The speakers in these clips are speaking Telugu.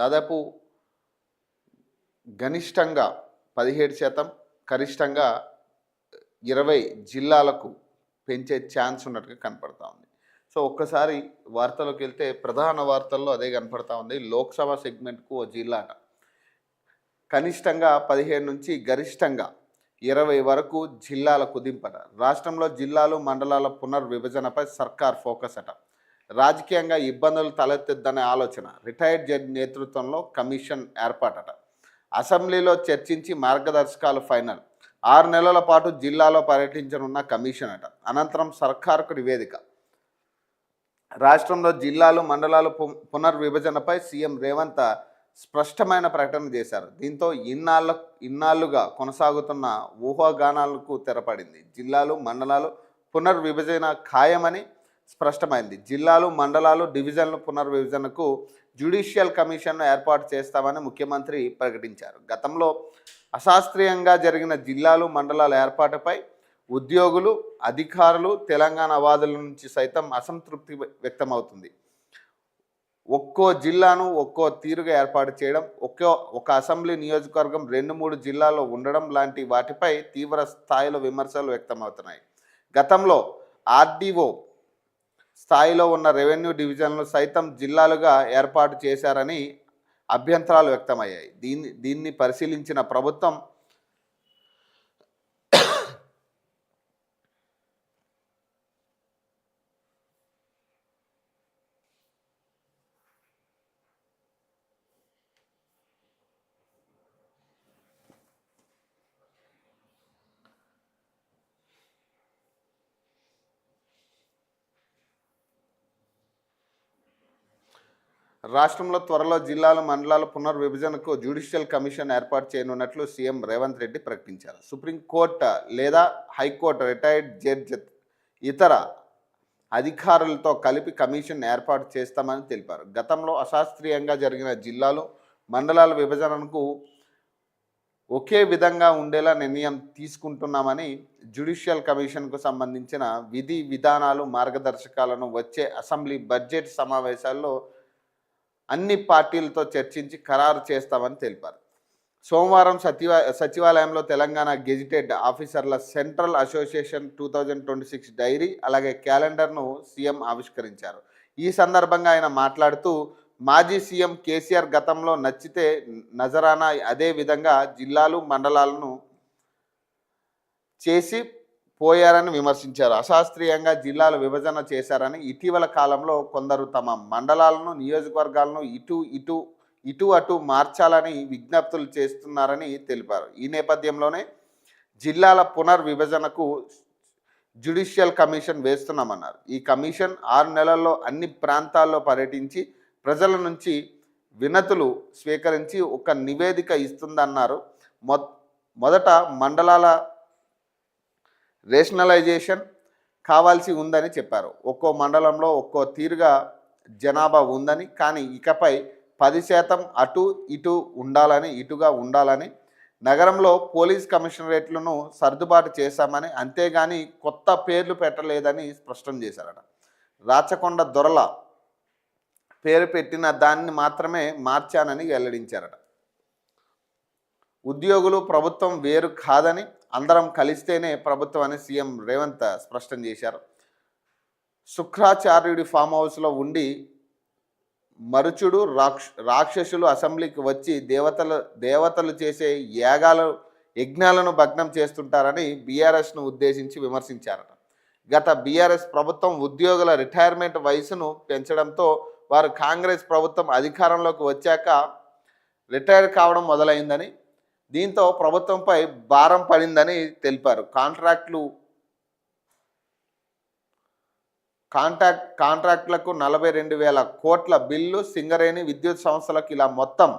దాదాపు గనిష్టంగా 17%, గరిష్టంగా 20 జిల్లాలకు పెంచే ఛాన్స్ ఉన్నట్టుగా కనపడతా ఉంది. సో ఒక్కసారి వార్తలోకి వెళ్తే ప్రధాన వార్తల్లో అదే కనపడతా ఉంది. లోక్సభ సెగ్మెంట్‌కు ఓ జిల్లా అట. కనిష్టంగా 15 నుంచి గరిష్టంగా 20 వరకు జిల్లాల కుదింపట. రాష్ట్రంలో జిల్లాలు, మండలాల పునర్విభజనపై సర్కార్ ఫోకస్ అట. రాజకీయంగా ఇబ్బందులు తలెత్తొద్దనే ఆలోచన. రిటైర్డ్ జడ్జి నేతృత్వంలో కమిషన్ ఏర్పాటట. అసెంబ్లీలో చర్చించి మార్గదర్శకాలు ఫైనల్. 6 నెలల పాటు జిల్లాలో పర్యటించనున్న కమిషన్ అట. అనంతరం సర్కారుకు నివేదిక. రాష్ట్రంలో జిల్లాలు, మండలాలు పునర్విభజనపై సీఎం రేవంత్ స్పష్టమైన ప్రకటన చేశారు. దీంతో ఇన్నాళ్లుగా కొనసాగుతున్న ఊహాగానాలకు తెరపడింది. జిల్లాలు, మండలాలు పునర్విభజన ఖాయమని స్పష్టమైంది. జిల్లాలు, మండలాలు, డివిజన్ల పునర్విభజనకు జ్యుడిషియల్ కమిషన్ను ఏర్పాటు చేస్తామని ముఖ్యమంత్రి ప్రకటించారు. గతంలో అశాస్త్రీయంగా జరిగిన జిల్లాలు, మండలాల ఏర్పాటుపై ఉద్యోగులు, అధికారులు, తెలంగాణ వాదుల నుంచి సైతం అసంతృప్తి వ్యక్తమవుతుంది. ఒక్కో జిల్లాను ఒక్కో తీరుగా ఏర్పాటు చేయడం, ఒక అసెంబ్లీ నియోజకవర్గం 2-3 జిల్లాల్లో ఉండడం లాంటి వాటిపై తీవ్ర స్థాయిలో విమర్శలు వ్యక్తమవుతున్నాయి. గతంలో ఆర్డీఓ స్థాయిలో ఉన్న రెవెన్యూ డివిజన్లు సైతం జిల్లాలుగా ఏర్పాటు చేశారని అభ్యంతరాలు వ్యక్తమయ్యాయి. దీన్ని పరిశీలించిన ప్రభుత్వం రాష్ట్రంలో త్వరలో జిల్లాలు, మండలాల పునర్విభజనకు జ్యుడిషియల్ కమిషన్ ఏర్పాటు చేయనున్నట్లు సీఎం రేవంత్ రెడ్డి ప్రకటించారు. సుప్రీంకోర్టు లేదా హైకోర్టు రిటైర్డ్ జడ్జి ఇతర అధికారులతో కలిపి కమిషన్ ఏర్పాటు చేస్తామని తెలిపారు. గతంలో అశాస్త్రీయంగా జరిగిన జిల్లాలు, మండలాల విభజనకు ఒకే విధంగా ఉండేలా నిర్ణయం తీసుకుంటున్నామని, జ్యుడిషియల్ కమిషన్కు సంబంధించిన విధి విధానాలు, మార్గదర్శకాలను వచ్చే అసెంబ్లీ బడ్జెట్ సమావేశాల్లో అన్ని పార్టీలతో చర్చించి ఖరారు చేస్తామని తెలిపారు. సోమవారం సచివాలయంలో తెలంగాణ గెజిటెడ్ ఆఫీసర్ల సెంట్రల్ అసోసియేషన్ 2026 డైరీ అలాగే క్యాలెండర్ను సీఎం ఆవిష్కరించారు. ఈ సందర్భంగా ఆయన మాట్లాడుతూ, మాజీ సీఎం కేసీఆర్ గతంలో నచ్చితే నజరానా అదే విధంగా జిల్లాలు, మండలాలను చేసి పోయారని విమర్శించారు. అశాస్త్రీయంగా జిల్లాల విభజన చేశారని, ఇటీవల కాలంలో కొందరు తమ మండలాలను, నియోజకవర్గాలను ఇటు అటు మార్చాలని విజ్ఞప్తులు చేస్తున్నారని తెలిపారు. ఈ నేపథ్యంలోనే జిల్లాల పునర్విభజనకు జ్యుడిషియల్ కమిషన్ వేస్తున్నామన్నారు. ఈ కమిషన్ 6 నెలల్లో అన్ని ప్రాంతాల్లో పర్యటించి ప్రజల నుంచి వినతులు స్వీకరించి ఒక నివేదిక ఇస్తుందన్నారు. మొదట మండలాల రేషనలైజేషన్ కావాల్సి ఉందని చెప్పారు. ఒక్కో మండలంలో ఒక్కో తీరుగా జనాభా ఉందని, కానీ ఇకపై 10% ఇటుగా ఉండాలని, నగరంలో పోలీస్ కమిషనరేట్లను సర్దుబాటు చేశామని, అంతేగాని కొత్త పేర్లు పెట్టలేదని స్పష్టం చేశారట. రాచకొండ దొరల పేరు పెట్టిన దాన్ని మాత్రమే మార్చానని వెల్లడించారట. ఉద్యోగులు, ప్రభుత్వం వేరు కాదని, అందరం కలిస్తేనే ప్రభుత్వం అని సీఎం రేవంత్ స్పష్టం చేశారు. శుక్రాచార్యుడి ఫామ్ హౌస్లో ఉండి మరుచుడు రాక్షసులు అసెంబ్లీకి వచ్చి దేవతలు చేసే యజ్ఞాలను భగ్నం చేస్తుంటారని బీఆర్ఎస్ను ఉద్దేశించి విమర్శించారట. గత బీఆర్ఎస్ ప్రభుత్వం ఉద్యోగుల రిటైర్మెంట్ వయసును పెంచడంతో వారు కాంగ్రెస్ ప్రభుత్వం అధికారంలోకి వచ్చాక రిటైర్ కావడం మొదలైందని, దీంతో ప్రభుత్వంపై భారం పడిందని తెలిపారు. కాంట్రాక్టులకు 42,000 కోట్ల బిల్లు, సింగరేణి, విద్యుత్ సంస్థలకు ఇలా మొత్తం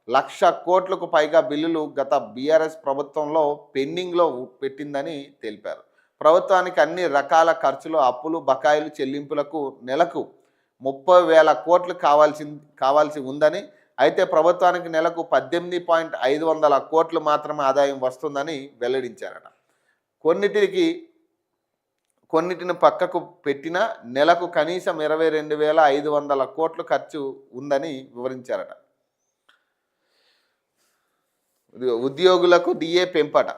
1,00,000 కోట్లకు పైగా బిల్లులు గత బీఆర్ఎస్ ప్రభుత్వంలో పెండింగ్లో పెట్టిందని తెలిపారు. ప్రభుత్వానికి అన్ని రకాల ఖర్చులు, అప్పులు, బకాయిలు చెల్లింపులకు నెలకు 30,000 కోట్లు కావాల్సి ఉందని, అయితే ప్రభుత్వానికి నెలకు 18,500 కోట్లు మాత్రమే ఆదాయం వస్తుందని వెల్లడించారట. కొన్నిటిని పక్కకు పెట్టినా నెలకు కనీసం 22,500 కోట్లు ఖర్చు ఉందని వివరించారట. ఉద్యోగులకు డిఏ పెంపట.